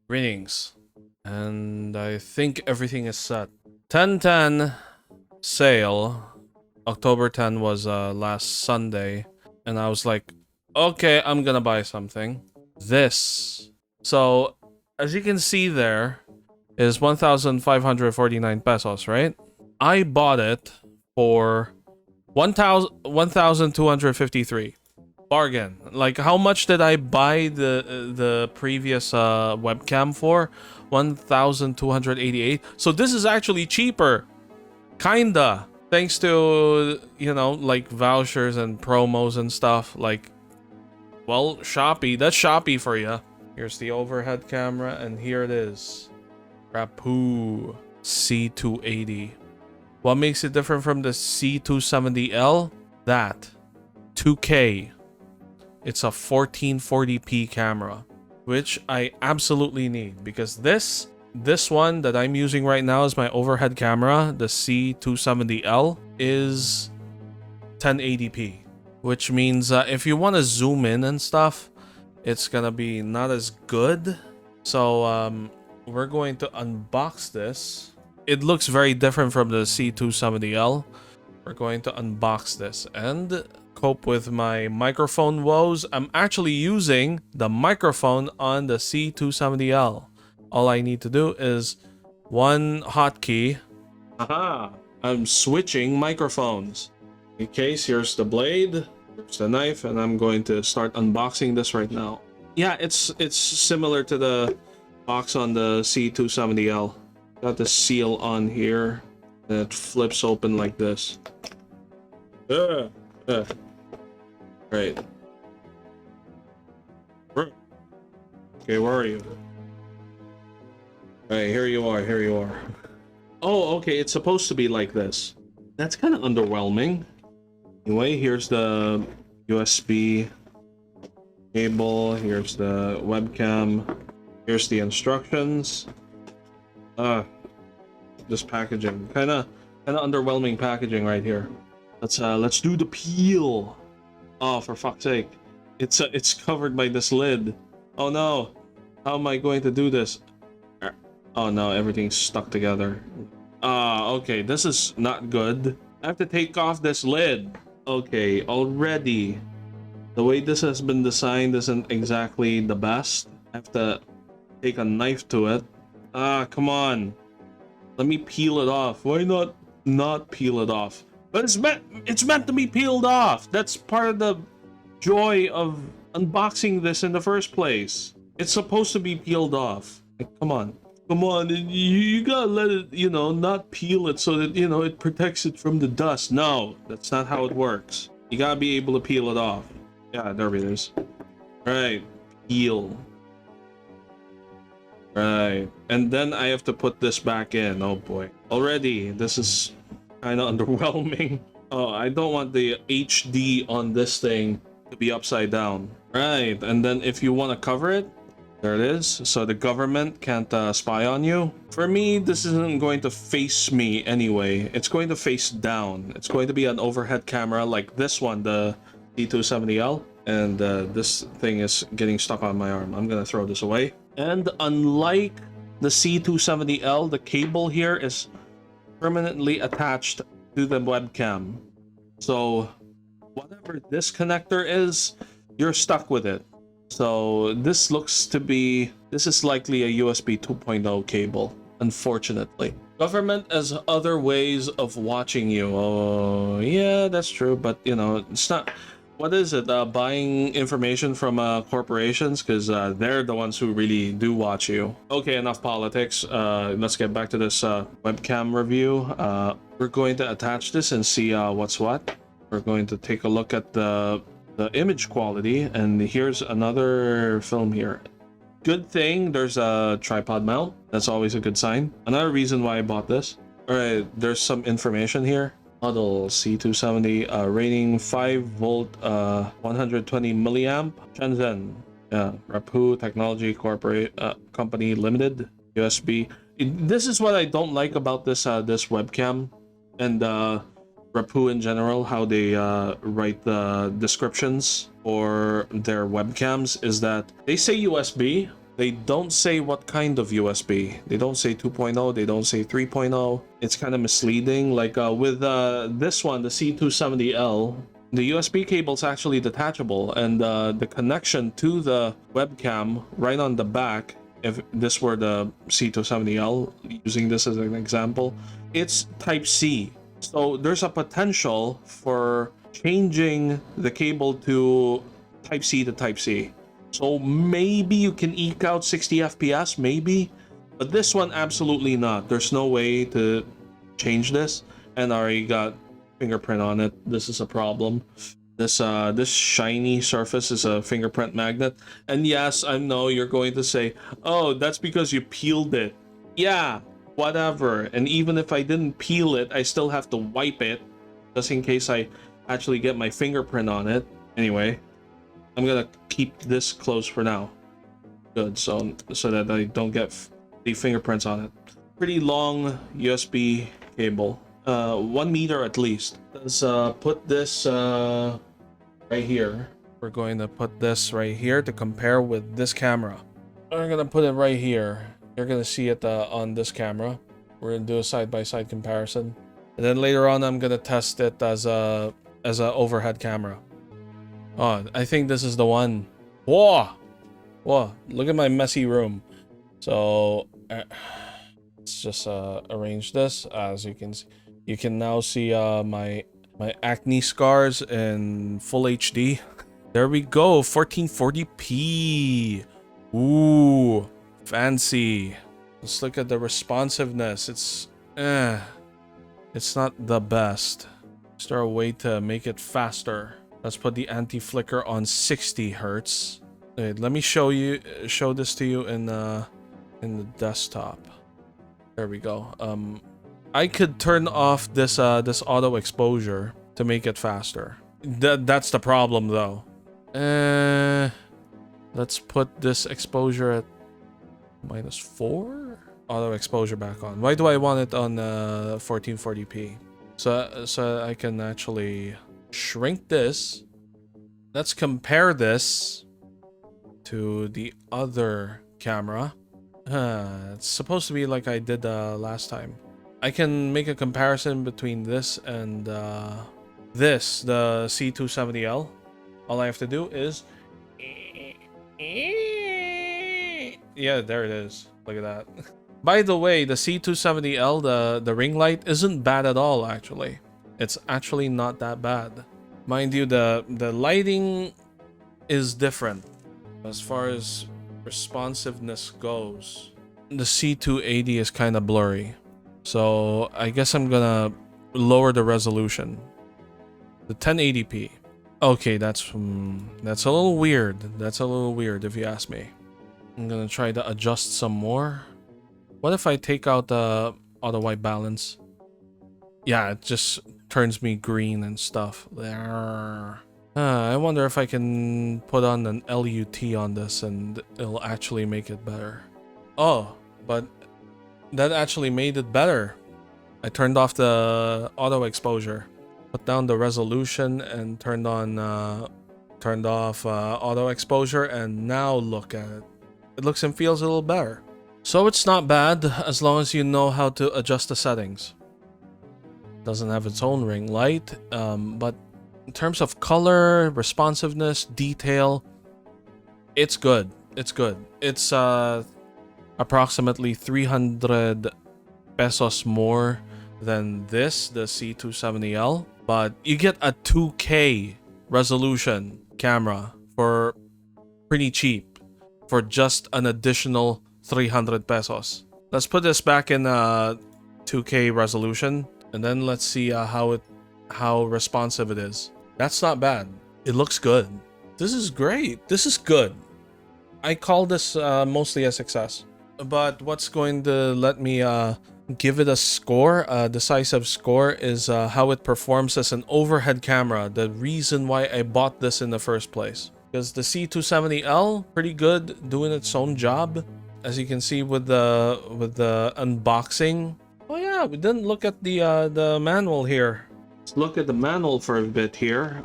Greetings. And I think everything is set. 10/10 sale. October 10 was last Sunday. And I was like, okay, I'm gonna buy something. This. So, as you can see there, is 1,549 pesos, right? I bought it for 1,253. Bargain. Like, how much did I buy the previous webcam for? 1,288. So this is actually cheaper. Kinda. Thanks to, you know, like vouchers and promos and stuff. Like, well, Shopee. That's Shopee for you. Here's the overhead camera, and here it is. Rapoo C280. What makes it different from the C270L? That. 2K. It's a 1440p camera, which I absolutely need because this one that I'm using right now is my overhead camera, the C270L, is 1080p, which means if you want to zoom in and stuff, it's gonna be not as good. So we're going to unbox this. It looks very different from the C270L. We're going to unbox this and cope with my microphone woes. I'm actually using the microphone on the C270L. All I need to do is one hotkey. Aha! I'm switching microphones. In case, here's the blade, here's the knife, and I'm going to start unboxing this right now. Yeah, it's similar to the box on the C270L. Got the seal on here. And it flips open like this. Right. Okay, where are you? Alright, here you are, here you are. Oh, okay, it's supposed to be like this. That's kind of underwhelming. Anyway, here's the USB cable, here's the webcam, here's the instructions. This packaging, kind of underwhelming packaging right here. Let's do the peel. Oh, for fuck's sake. It's covered by this lid. Oh no. How am I going to do this? Oh no, everything's stuck together. Okay, this is not good. I have to take off this lid. Okay, already the way this has been designed isn't exactly the best. I have to take a knife to it. Come on. Let me peel it off. Why not peel it off? But it's meant to be peeled off. That's part of the joy of unboxing this in the first place. It's supposed to be peeled off. Like, come on, you gotta let it, you know, not peel it so that, you know, it protects it from the dust. No, that's not how it works. You gotta be able to peel it off. Yeah, there it is. Right, peel. Right, and then I have to put this back in. Oh boy, already this is kind of underwhelming. Oh, I don't want the HD on this thing to be upside down. Right, and then if you want to cover it, there it is. So the government can't spy on you. For me, this isn't going to face me anyway. It's going to face down. It's going to be an overhead camera like this one, the C270L. And this thing is getting stuck on my arm. I'm gonna throw this away. And unlike the C270L, the cable here is permanently attached to the webcam. So whatever this connector is, you're stuck with it. So this looks to be, this is likely a USB 2.0 cable, unfortunately. Government has other ways of watching you. Oh, yeah, that's true. But, you know, it's not... What is it? Buying information from corporations? Because they're the ones who really do watch you. Okay, enough politics. Let's get back to this webcam review. We're going to attach this and see what's what. We're going to take a look at the image quality. And here's another film here. Good thing there's a tripod mount. That's always a good sign. Another reason why I bought this. All right, there's some information here. Model C270, rating 5 volt, 120 milliamp. Shenzhen, Rapoo Technology Company Limited, USB. This is what I don't like about this this webcam and Rapoo in general. How they write the descriptions for their webcams is that they say USB, They don't say what kind of USB. They don't say 2.0, they don't say 3.0. It's kind of misleading. Like with this one, the C270L, the USB cable is actually detachable, and the connection to the webcam right on the back, if this were the C270L, using this as an example, it's Type C. So there's a potential for changing the cable to Type C to Type C. So maybe you can eke out 60 FPS, maybe, but this one absolutely not. There's no way to change this, and I already got fingerprint on it. This is a problem. This shiny surface is a fingerprint magnet, and yes, I know you're going to say, oh, that's because you peeled it. Yeah, whatever. And even if I didn't peel it, I still have to wipe it just in case I actually get my fingerprint on it. Anyway, I'm gonna keep this closed for now. Good, so that I don't get the fingerprints on it. Pretty long USB cable, 1 meter at least. Let's put this right here. We're going to put this right here to compare with this camera. We're gonna put it right here. You're gonna see it on this camera. We're gonna do a side-by-side comparison, and then later on I'm gonna test it as a overhead camera. Oh, I think this is the one. Whoa! Whoa, look at my messy room. So, let's just arrange this. As you can see, you can now see my acne scars in full HD. There we go, 1440p. Ooh, fancy. Let's look at the responsiveness. It's not the best. Is there a way to make it faster? Let's put the anti-flicker on 60 hertz. Wait, let me show this to you in the desktop. There we go. I could turn off this auto exposure to make it faster. That's the problem though. Let's put this exposure at -4. Auto exposure back on. Why do I want it on 1440p? So I can actually shrink this. Let's compare this to the other camera. It's supposed to be like I did last time. I can make a comparison between this and the C270L. All I have to do is, yeah, there it is. Look at that. By the way, the C270L, the ring light isn't bad at all, actually. It's actually not that bad. Mind you, the lighting is different as far as responsiveness goes. The C280 is kind of blurry. So I guess I'm gonna lower the resolution. The 1080p. Okay, that's a little weird. That's a little weird if you ask me. I'm gonna try to adjust some more. What if I take out the auto white balance? Yeah, it just turns me green and stuff. I wonder if I can put on an LUT on this and it'll actually make it better. Oh, but that actually made it better. I turned off the auto exposure, put down the resolution, and turned off auto exposure, and now look at it. It looks and feels a little better. So it's not bad as long as you know how to adjust the settings. Doesn't have its own ring light, but in terms of color, responsiveness, detail, it's good. It's good. It's approximately 300 pesos more than the C270L, but you get a 2K resolution camera for pretty cheap, for just an additional 300 pesos. Let's put this back in 2K resolution, and then let's see how responsive it is. That's not bad. It looks good. This is great. This is good. I call this mostly a success. But what's going to let me give it a score, a decisive score, is how it performs as an overhead camera. The reason why I bought this in the first place. Because the C270L, pretty good, doing its own job. As you can see with the unboxing. Oh yeah, we didn't look at the manual here. Let's look at the manual for a bit here.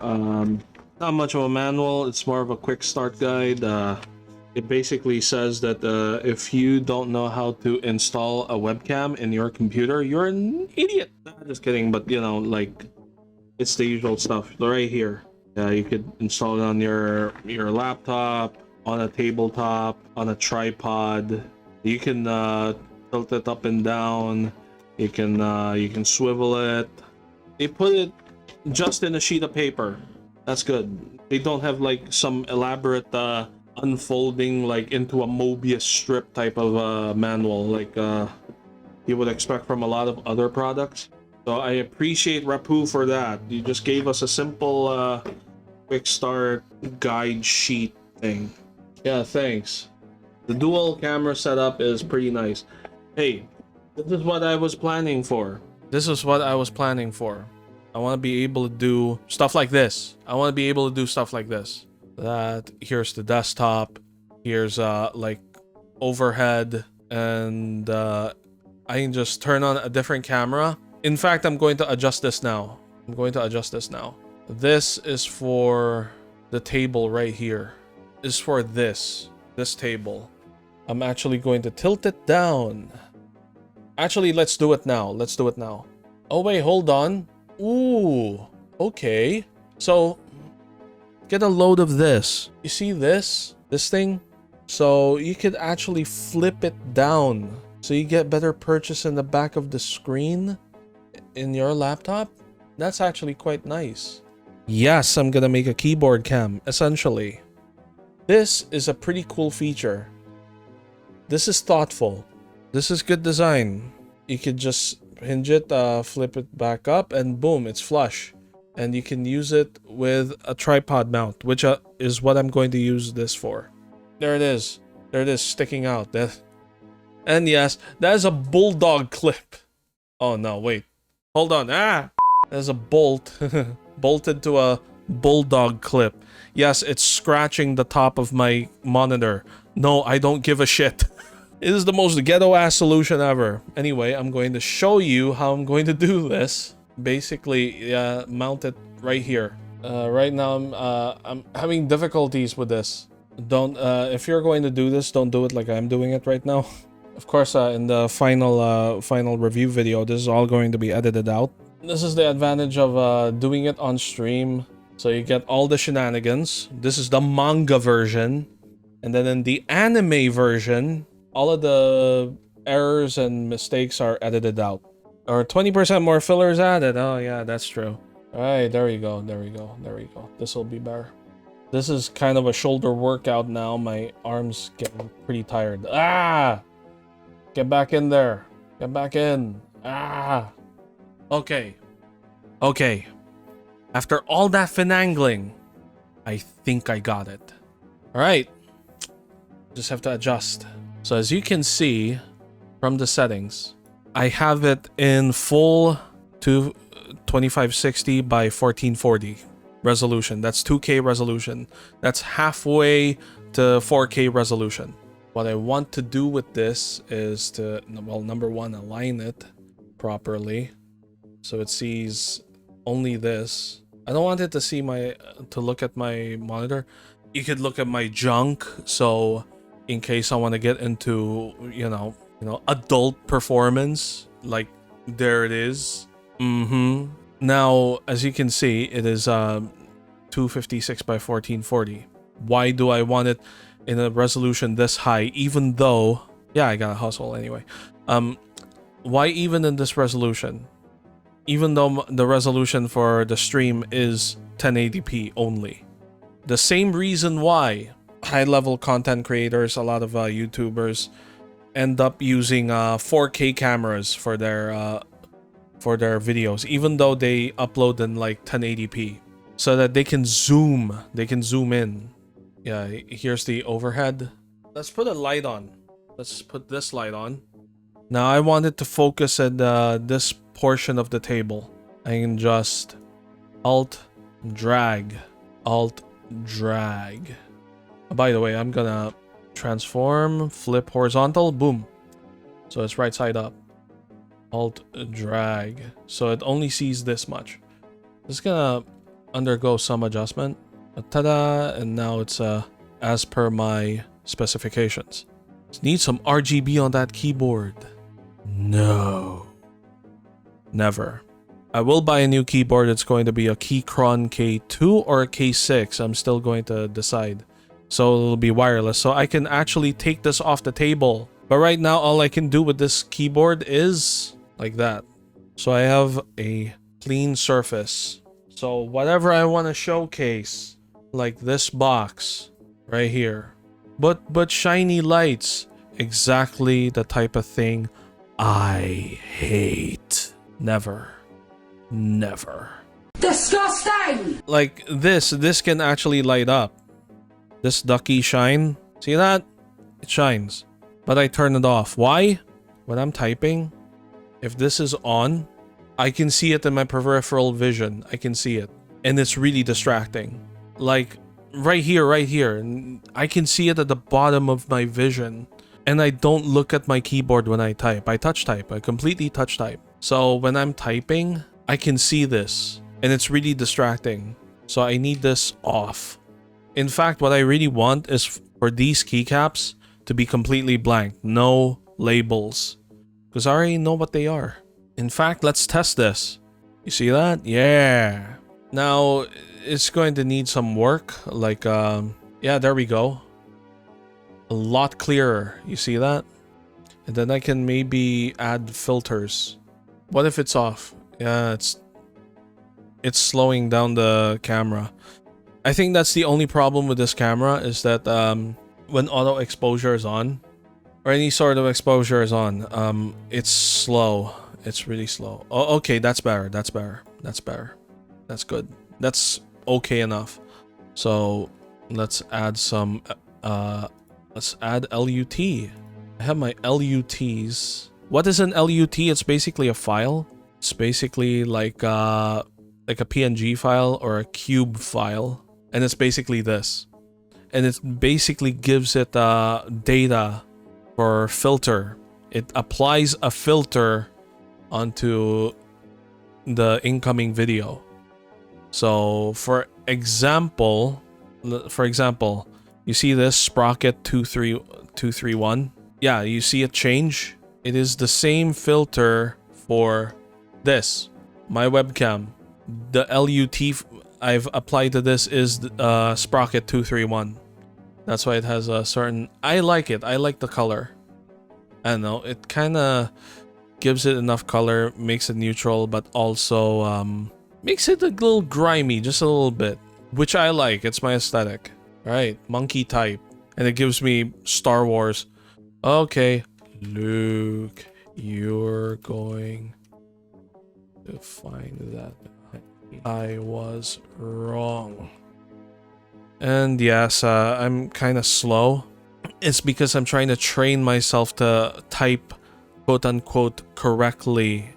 Not much of a manual. It's more of a quick start guide. It basically says that if you don't know how to install a webcam in your computer, you're an idiot. Nah, just kidding, but you know, like, it's the usual stuff right here. You could install it on your laptop, on a tabletop, on a tripod. You can tilt it up and down. You can swivel it. They put it just in a sheet of paper. That's good. They don't have like some elaborate unfolding like into a Mobius strip type of manual like you would expect from a lot of other products. So I appreciate Rapoo for that. You just gave us a simple quick start guide sheet thing. Yeah, thanks. The dual camera setup is pretty nice. Hey, this is what I was planning for. This is what I was planning for. I want to be able to do stuff like this. I want to be able to do stuff like this. That here's the desktop. Here's like overhead, and I can just turn on a different camera. In fact, I'm going to adjust this now. This is for the table right here. This is for this table. I'm actually going to tilt it down. Actually, let's do it now. Oh wait, hold on. Ooh, okay. So get a load of this. You see this thing? So you could actually flip it down. So you get better purchase in the back of the screen in your laptop. That's actually quite nice. Yes, I'm gonna make a keyboard cam, essentially. This is a pretty cool feature. This is thoughtful. This is good design. You could just hinge it, flip it back up, and boom, it's flush. And you can use it with a tripod mount, which is what I'm going to use this for. There it is. There it is, sticking out. And yes, that is a bulldog clip. Oh no, wait. Hold on. There's a bolt bolted to a bulldog clip. Yes, it's scratching the top of my monitor. No, I don't give a shit. It is the most ghetto-ass solution ever. Anyway, I'm going to show you how I'm going to do this. Basically, mount it right here. Right now, I'm having difficulties with this. If you're going to do this, don't do it like I'm doing it right now. Of course, in the final review video, this is all going to be edited out. This is the advantage of doing it on stream. So you get all the shenanigans. This is the manga version. And then in the anime version, all of the errors and mistakes are edited out. Or 20% more fillers added. Oh yeah, that's true. Alright, there you go. This will be better. This is kind of a shoulder workout now. My arms getting pretty tired. Get back in there. Get back in. Okay. After all that finagling, I think I got it. Alright. Just have to adjust. So as you can see from the settings, I have it in full to 2560 by 1440 resolution. That's 2K resolution. That's halfway to 4K resolution. What I want to do with this is to, well, number one, align it properly so it sees only this. I don't want it to see to look at my monitor. You could look at my junk, so in case I want to get into, you know, adult performance, like there it is. Now, as you can see, it is 256 by 1440. Why do I want it in a resolution this high, even though, yeah, I gotta hustle anyway. Why even in this resolution? Even though the resolution for the stream is 1080p only. The same reason why high-level content creators, a lot of YouTubers, end up using 4K cameras for their videos, even though they upload in like 1080p, so that they can zoom in. Yeah, here's the overhead. Let's put a light on. Let's put this light on. Now I want it to focus at this portion of the table. I can just alt drag. By the way, I'm gonna transform, flip horizontal, boom. So it's right side up. Alt drag. So it only sees this much. It's gonna undergo some adjustment. Ta-da! And now it's as per my specifications. Need some RGB on that keyboard. No. Never. I will buy a new keyboard. It's going to be a Keychron K2 or a K6. I'm still going to decide. So it'll be wireless. So I can actually take this off the table. But right now, all I can do with this keyboard is like that. So I have a clean surface. So whatever I want to showcase, like this box right here. But shiny lights, exactly the type of thing I hate. Never. Never. Disgusting! Like this can actually light up. This ducky shine. See that? It shines. But I turn it off. Why? When I'm typing, if this is on, I can see it in my peripheral vision. I can see it. And it's really distracting. Like right here. I can see it at the bottom of my vision. And I don't look at my keyboard when I type. I touch type. I completely touch type. So when I'm typing, I can see this. And it's really distracting. So I need this off. In fact, what I really want is for these keycaps to be completely blank. No labels. Because I already know what they are. In fact, let's test this. You see that? Yeah. Now, it's going to need some work. Like, yeah, there we go. A lot clearer. You see that? And then I can maybe add filters. What if it's off? Yeah, it's slowing down the camera. I think that's the only problem with this camera is that when auto exposure is on, or any sort of exposure is on, it's slow. It's really slow. Oh, okay, that's better. That's better. That's better. That's good. That's okay enough. So let's add some. Let's add LUT. I have my LUTs. What is an LUT? It's basically a file. It's basically like a PNG file or a cube file, and it's basically this. And it basically gives it data for filter. It applies a filter onto the incoming video. So for example, you see this Sprocket 231? Yeah, you see it change? It is the same filter for this, my webcam. The LUT I've applied to this is Sprocket 231. That's why it has a certain... I like it. I like the color. I don't know. It kind of gives it enough color, makes it neutral, but also makes it a little grimy, just a little bit, which I like. It's my aesthetic. All right, monkey type. And it gives me Star Wars. Okay. Luke, you're going to find that I was wrong. And yes, I'm kind of slow. It's because I'm trying to train myself to type quote-unquote correctly.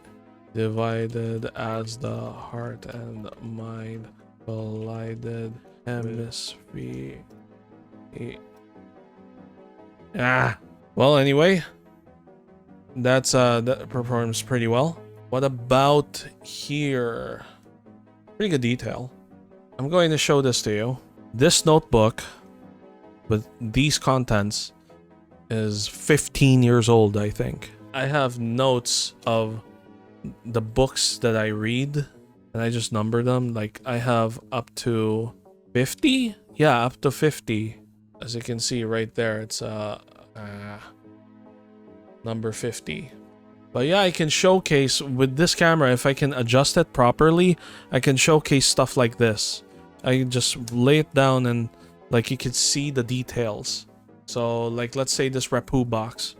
Divided as the heart and mind collided. Hemisphere. Well, anyway, that performs pretty well. What about here? Pretty good detail. I'm going to show this to you. This notebook with these contents is 15 years old, I think. I have notes of the books that I read, and I just number them. Like, I have up to 50? Yeah, up to 50. As you can see right there, it's number 50. But yeah, I can showcase with this camera, if I can adjust it properly, I can showcase stuff like this. I can just lay it down and like you can see the details. So like, let's say this Rapoo box.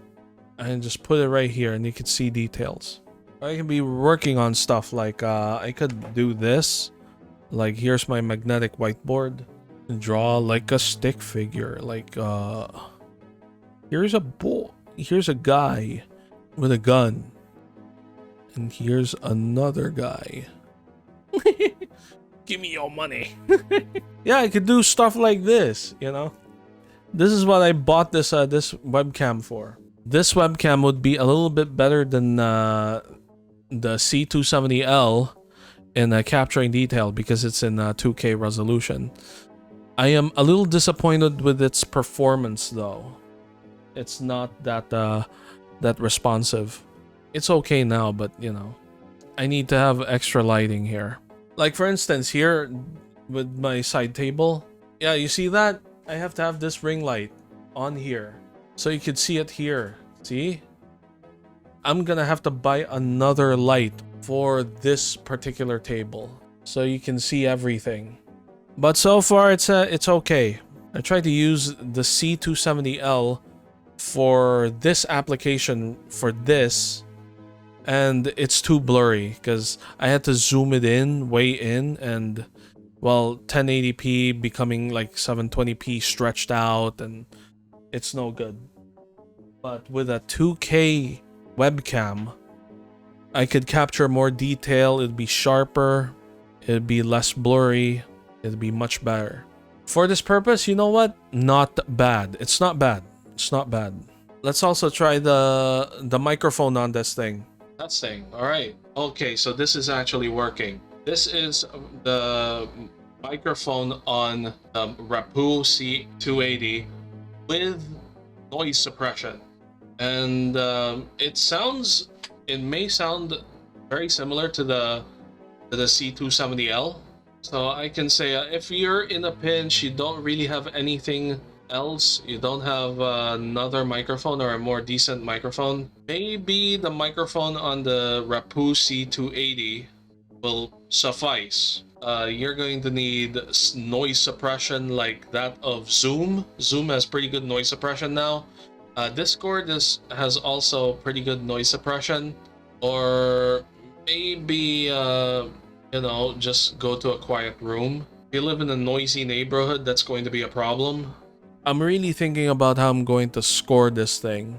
I can just put it right here and you can see details. I can be working on stuff like, I could do this. Like, here's my magnetic whiteboard. Draw like a stick figure. Like, here's a guy with a gun. And here's another guy. Give me your money. Yeah, I could do stuff like this, you know. This is what I bought this this webcam for. This webcam would be a little bit better than the C270L in capturing detail because it's in 2K resolution. I am a little disappointed with its performance though. It's not that responsive. It's okay now, but you know, I need to have extra lighting here. Like for instance here with my side table. Yeah, you see that? I have to have this ring light on here so you could see it here. See? I'm gonna have to buy another light for this particular table so you can see everything. But so far it's okay. I tried to use the C270L for this application for this, and it's too blurry because I had to zoom it in way in, and well, 1080p becoming like 720p stretched out, and it's no good. But with a 2K webcam, I could capture more detail. It'd be sharper, it'd be less blurry, it'd be much better. For this purpose, you know what? Not bad. It's not bad. It's not bad. Let's also try the microphone on this thing. Testing. All right. Okay, so this is actually working. This is the microphone on the Rapoo C280 with noise suppression. And it may sound very similar to the C270L. So I can say if you're in a pinch, you don't really have anything else, you don't have another microphone or a more decent microphone, maybe the microphone on the Rapoo C280 will suffice. You're going to need noise suppression like that of Zoom. Zoom has pretty good noise suppression now. Discord has also pretty good noise suppression. Or maybe you know, just go to a quiet room. If you live in a noisy neighborhood, that's going to be a problem. I'm really thinking about how I'm going to score this thing.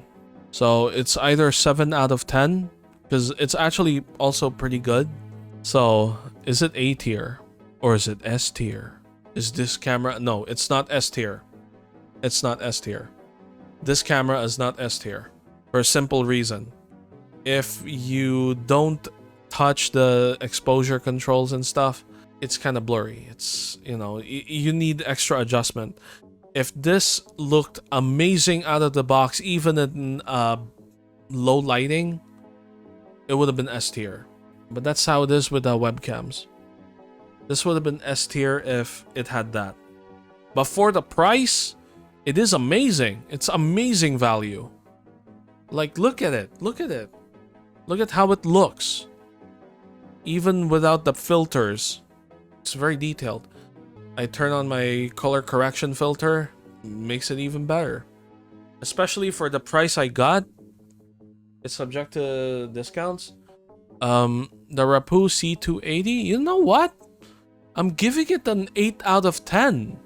So it's either 7 out of 10, because it's actually also pretty good. So is it A tier or is it S tier? Is this camera? No, it's not S tier. It's not S tier. This camera is not S tier for a simple reason. If you don't touch the exposure controls and stuff, it's kind of blurry. It's, you know, you need extra adjustment. If this looked amazing out of the box, even in low lighting, it would have been S tier. But that's how it is with webcams. This would have been S tier if it had that. But for the price, it is amazing. It's amazing value. Like, look at it. Look at it. Look at how it looks. Even without the filters, it's very detailed. I turn on my color correction filter, makes it even better. Especially for the price I got. It's subject to discounts. The Rapoo C280, you know what? I'm giving it an 8 out of 10.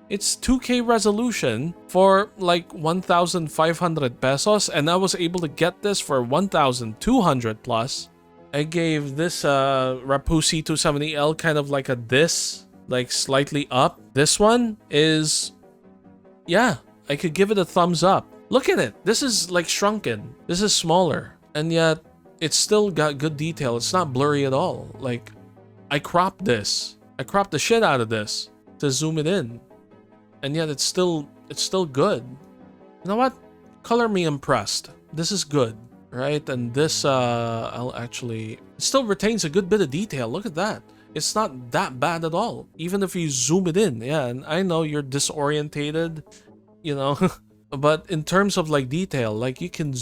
It's 2K resolution for like 1,500 pesos, and I was able to get this for 1,200 plus. I gave this Rapoo C270L kind of like a this, like slightly up. This one is, yeah, I could give it a thumbs up. Look at it. This is like shrunken. This is smaller, and yet it's still got good detail. It's not blurry at all. Like, I cropped this. I cropped the shit out of this to zoom it in, and yet it's still good. You know what? Color me impressed. This is good. Right, and this I'll actually, it still retains a good bit of detail. Look at that. It's not that bad at all, even if you zoom it in. Yeah, and I know you're disorientated, you know, but in terms of like detail, like you can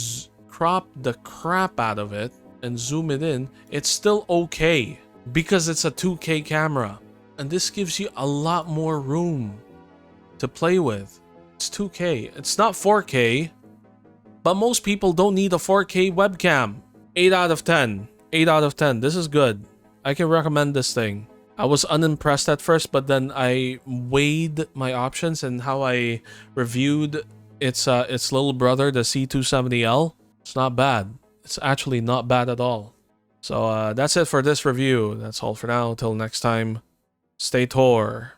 crop the crap out of it and zoom it in, it's still okay because it's a 2K camera, and this gives you a lot more room to play with. It's 2K. It's not 4K. But most people don't need a 4K webcam. 8 out of 10. 8 out of 10. This is good. I can recommend this thing. I was unimpressed at first, but then I weighed my options and how I reviewed its little brother, the C270L. It's not bad. It's actually not bad at all. So that's it for this review. That's all for now. Till next time, stay Tor.